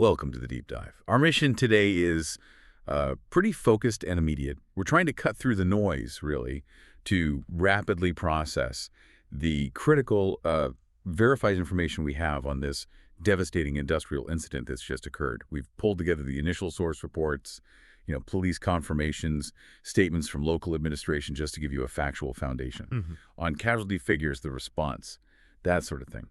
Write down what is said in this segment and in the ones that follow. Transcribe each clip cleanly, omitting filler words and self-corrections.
Welcome to the deep dive. Our mission today is pretty focused and immediate. We're trying to cut through the noise, really, to rapidly process the critical, verified information we have on this devastating industrial incident that's just occurred. We've pulled together the initial source reports, police confirmations, statements from local administration, just to give you a factual foundation. On casualty figures, the response, that sort of thing.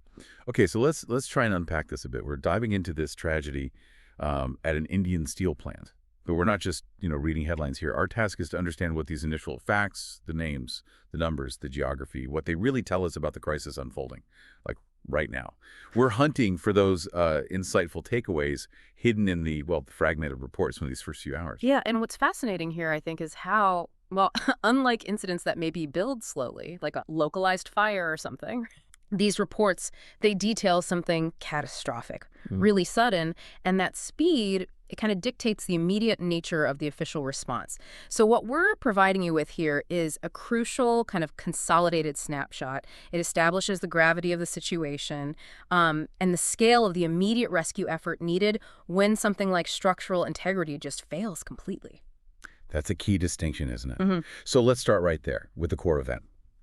Okay, so let's try and unpack this a bit. We're diving into this tragedy at an Indian steel plant. But we're not just, reading headlines here. Our task is to understand what these initial facts, the names, the numbers, the geography, what they really tell us about the crisis unfolding, like right now. We're hunting for those insightful takeaways hidden in the fragmented reports from these first few hours. Yeah, and what's fascinating here, I think, is how, unlike incidents that maybe build slowly, like a localized fire or something, these reports, they detail something catastrophic, really sudden, and that speed, it kind of dictates the immediate nature of the official response. So what we're providing you with here is a crucial kind of consolidated snapshot. It establishes the gravity of the situation and the scale of the immediate rescue effort needed when something like structural integrity just fails completely. That's a key distinction, isn't it? So let's start right there with the core event.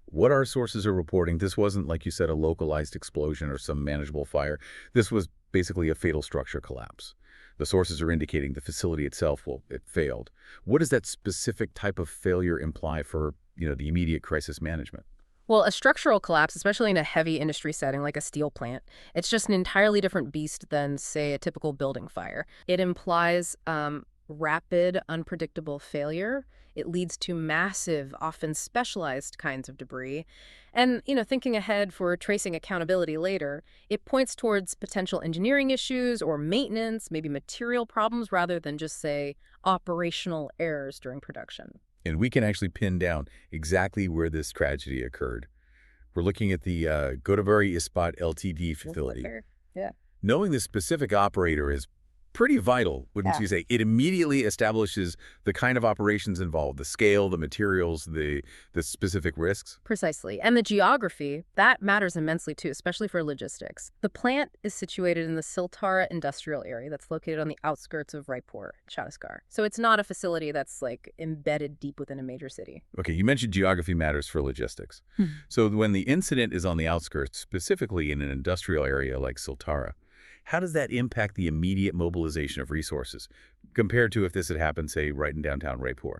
What our sources are reporting, this wasn't, like you said, a localized explosion or some manageable fire. This was basically a fatal structure collapse. The sources are indicating the facility itself, it failed. What does that specific type of failure imply for, the immediate crisis management? Well, a structural collapse, especially in a heavy industry setting like a steel plant, it's just an entirely different beast than, say, a typical building fire. It implies rapid, unpredictable failure. It leads to massive, often specialized kinds of debris. And, thinking ahead for tracing accountability later, it points towards potential engineering issues or maintenance, maybe material problems, rather than just, say, operational errors during production. And we can actually pin down exactly where this tragedy occurred. We're looking at the Godavari Ispat Ltd facility. Yeah. Knowing the specific operator is pretty vital, wouldn't you say? It immediately establishes the kind of operations involved, the scale, the materials, the specific risks. Precisely. And the geography, that matters immensely too, especially for logistics. The plant is situated in the Siltara industrial area that's located on the outskirts of Raipur, Chhattisgarh. So it's not a facility that's embedded deep within a major city. Okay, you mentioned geography matters for logistics. So when the incident is on the outskirts, specifically in an industrial area like Siltara, how does that impact the immediate mobilization of resources compared to if this had happened, say, right in downtown Raipur?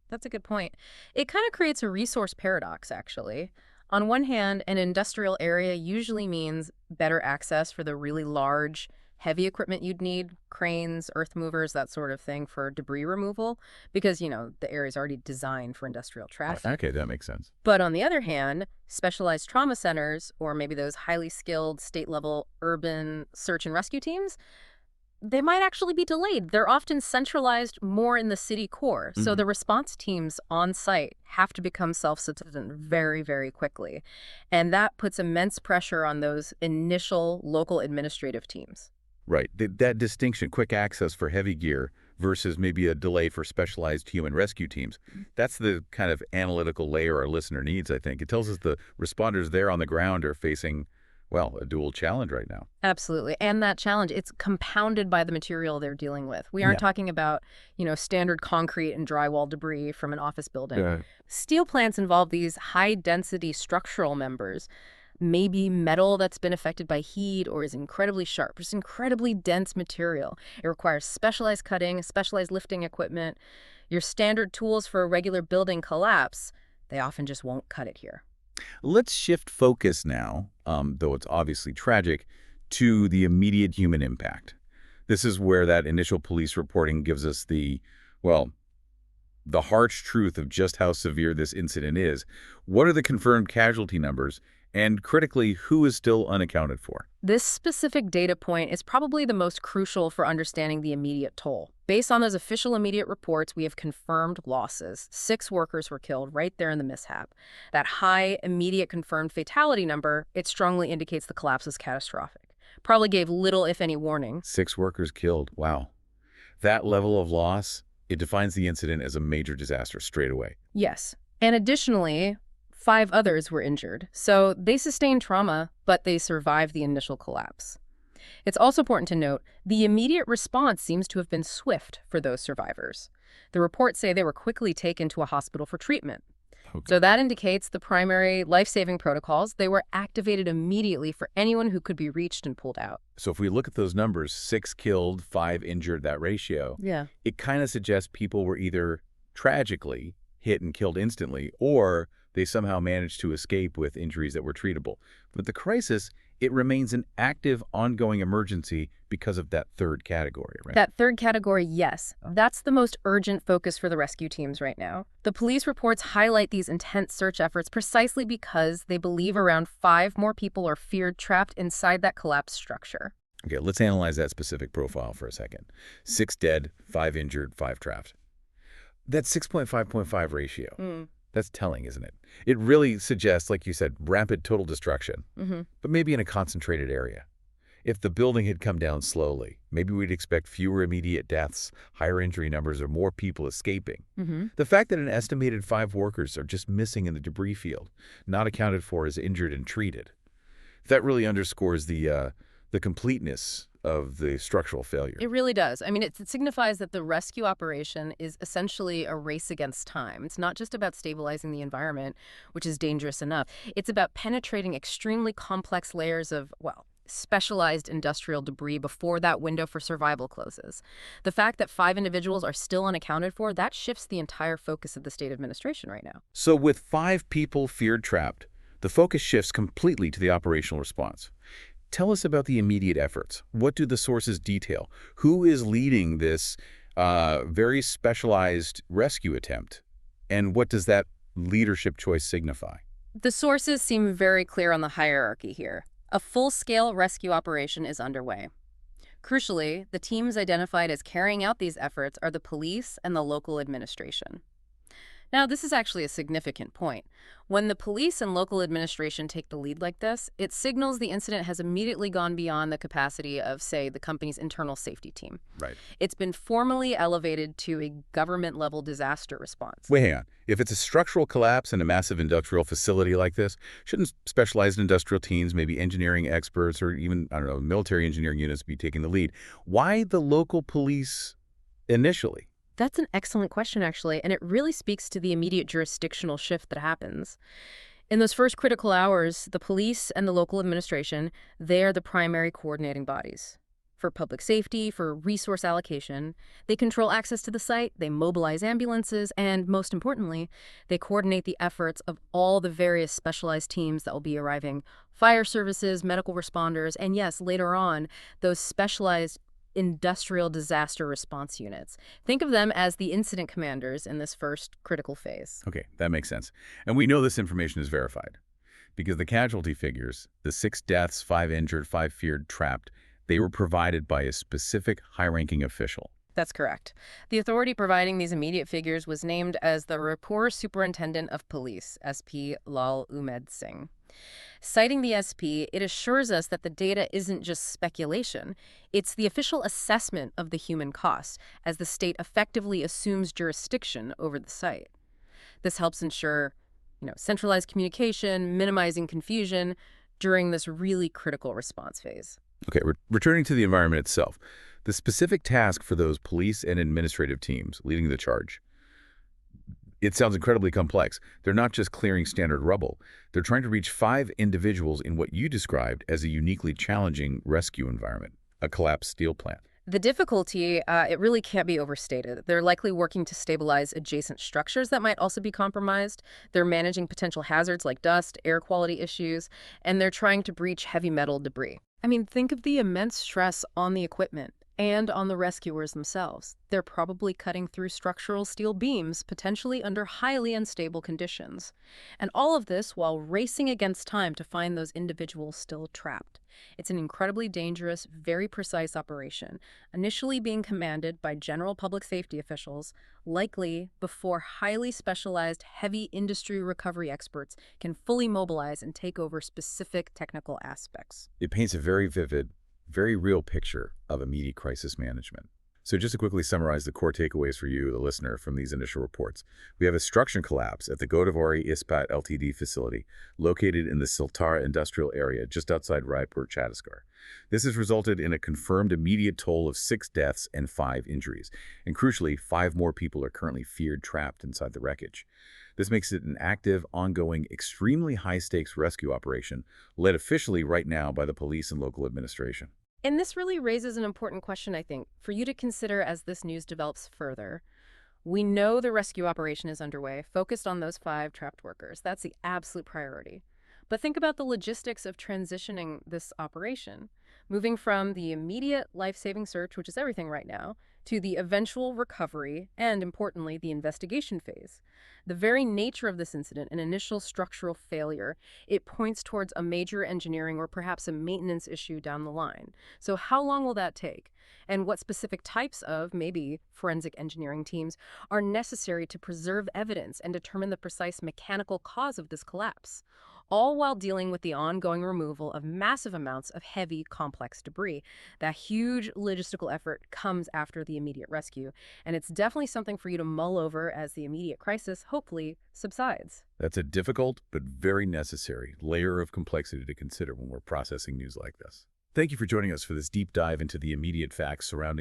That's a good point. It kind of creates a resource paradox, actually. On one hand, an industrial area usually means better access for the really large, heavy equipment you'd need, cranes, earth movers, that sort of thing for debris removal, because, the area is already designed for industrial traffic. Okay, that makes sense. But on the other hand, specialized trauma centers, or maybe those highly skilled state-level urban search and rescue teams, they might actually be delayed. They're often centralized more in the city core. So the response teams on site have to become self-sufficient very, very quickly. And that puts immense pressure on those initial local administrative teams. Right. That distinction, quick access for heavy gear versus maybe a delay for specialized human rescue teams, that's the kind of analytical layer our listener needs, I think. It tells us the responders there on the ground are facing, a dual challenge right now. Absolutely. And that challenge, it's compounded by the material they're dealing with. We aren't talking about, standard concrete and drywall debris from an office building. Steel plants involve these high-density structural members, maybe metal that's been affected by heat or is incredibly sharp, just incredibly dense material. It requires specialized cutting, specialized lifting equipment. Your standard tools for a regular building collapse, they often just won't cut it here. Let's shift focus now, though it's obviously tragic, to the immediate human impact. This is where that initial police reporting gives us the harsh truth of just how severe this incident is. What are the confirmed casualty numbers? And critically, who is still unaccounted for? This specific data point is probably the most crucial for understanding the immediate toll. Based on those official immediate reports, we have confirmed losses. 6 workers were killed right there in the mishap. That high, immediate confirmed fatality number, it strongly indicates the collapse is catastrophic. Probably gave little, if any, warning. 6 workers killed. Wow. That level of loss, it defines the incident as a major disaster straight away. Yes. And additionally, 5 others were injured. So they sustained trauma, but they survived the initial collapse. It's also important to note the immediate response seems to have been swift for those survivors. The reports say they were quickly taken to a hospital for treatment. Okay. So that indicates the primary life-saving protocols, they were activated immediately for anyone who could be reached and pulled out. So if we look at those numbers, 6 killed, 5 injured, that ratio, Yeah. it kind of suggests people were either tragically hit and killed instantly, or they somehow managed to escape with injuries that were treatable. But the crisis, it remains an active, ongoing emergency because of that third category, right? That third category, yes. That's the most urgent focus for the rescue teams right now. The police reports highlight these intense search efforts precisely because they believe around 5 more people are feared trapped inside that collapsed structure. Okay, let's analyze that specific profile for a second. 6 dead, 5 injured, 5 trapped. That 6.5.5 ratio, that's telling, isn't it? It really suggests, like you said, rapid total destruction, but maybe in a concentrated area. If the building had come down slowly, maybe we'd expect fewer immediate deaths, higher injury numbers, or more people escaping. The fact that an estimated 5 workers are just missing in the debris field, not accounted for as injured and treated, that really underscores the completeness of the structural failure. It really does. I mean, it signifies that the rescue operation is essentially a race against time. It's not just about stabilizing the environment, which is dangerous enough. It's about penetrating extremely complex layers of, well, specialized industrial debris before that window for survival closes. The fact that 5 individuals are still unaccounted for, that shifts the entire focus of the state administration right now. So with 5 people feared trapped, the focus shifts completely to the operational response. Tell us about the immediate efforts. What do the sources detail? Who is leading this very specialized rescue attempt? And what does that leadership choice signify? The sources seem very clear on the hierarchy here. A full-scale rescue operation is underway. Crucially, the teams identified as carrying out these efforts are the police and the local administration. Now, this is actually a significant point. When the police and local administration take the lead like this, it signals the incident has immediately gone beyond the capacity of, say, the company's internal safety team. Right. It's been formally elevated to a government-level disaster response. Wait, hang on. If it's a structural collapse in a massive industrial facility like this, shouldn't specialized industrial teams, maybe engineering experts, or even, I don't know, military engineering units be taking the lead? Why the local police initially? That's an excellent question, actually, and it really speaks to the immediate jurisdictional shift that happens. In those first critical hours, the police and the local administration, they are the primary coordinating bodies. For public safety, for resource allocation, they control access to the site, they mobilize ambulances, and most importantly, they coordinate the efforts of all the various specialized teams that will be arriving. Fire services, medical responders, and yes, later on, those specialized industrial disaster response units. Think of them as the incident commanders in this first critical phase. Okay, that makes sense. And we know this information is verified because the casualty figures, the 6 deaths, 5 injured, 5 feared trapped, they were provided by a specific high-ranking official. That's correct. The authority providing these immediate figures was named as the Raipur Superintendent of Police, SP Lal Ummed Singh. Citing the SP, it assures us that the data isn't just speculation. It's the official assessment of the human cost as the state effectively assumes jurisdiction over the site. This helps ensure, centralized communication, minimizing confusion during this really critical response phase. Okay, returning to the environment itself, the specific task for those police and administrative teams leading the charge, it sounds incredibly complex. They're not just clearing standard rubble. They're trying to reach 5 individuals in what you described as a uniquely challenging rescue environment, a collapsed steel plant. The difficulty, it really can't be overstated. They're likely working to stabilize adjacent structures that might also be compromised. They're managing potential hazards like dust, air quality issues, and they're trying to breach heavy metal debris. I mean, think of the immense stress on the equipment and on the rescuers themselves. They're probably cutting through structural steel beams, potentially under highly unstable conditions. And all of this while racing against time to find those individuals still trapped. It's an incredibly dangerous, very precise operation, initially being commanded by general public safety officials, likely before highly specialized heavy industry recovery experts can fully mobilize and take over specific technical aspects. It paints a very vivid, very real picture of immediate crisis management. So just to quickly summarize the core takeaways for you, the listener, from these initial reports. We have a structure collapse at the Godavari Ispat Ltd facility located in the Siltara industrial area just outside Raipur, Chhattisgarh. This has resulted in a confirmed immediate toll of 6 deaths and 5 injuries. And crucially, 5 more people are currently feared trapped inside the wreckage. This makes it an active, ongoing, extremely high-stakes rescue operation led officially right now by the police and local administration. And this really raises an important question, I think, for you to consider as this news develops further. We know the rescue operation is underway, focused on those 5 trapped workers. That's the absolute priority. But think about the logistics of transitioning this operation, moving from the immediate life-saving search, which is everything right now, to the eventual recovery and, importantly, the investigation phase. The very nature of this incident, an initial structural failure, it points towards a major engineering or perhaps a maintenance issue down the line. So how long will that take? And what specific types of, maybe, forensic engineering teams are necessary to preserve evidence and determine the precise mechanical cause of this collapse? All while dealing with the ongoing removal of massive amounts of heavy, complex debris. That huge logistical effort comes after the immediate rescue, and it's definitely something for you to mull over as the immediate crisis hopefully subsides. That's a difficult but very necessary layer of complexity to consider when we're processing news like this. Thank you for joining us for this deep dive into the immediate facts surrounding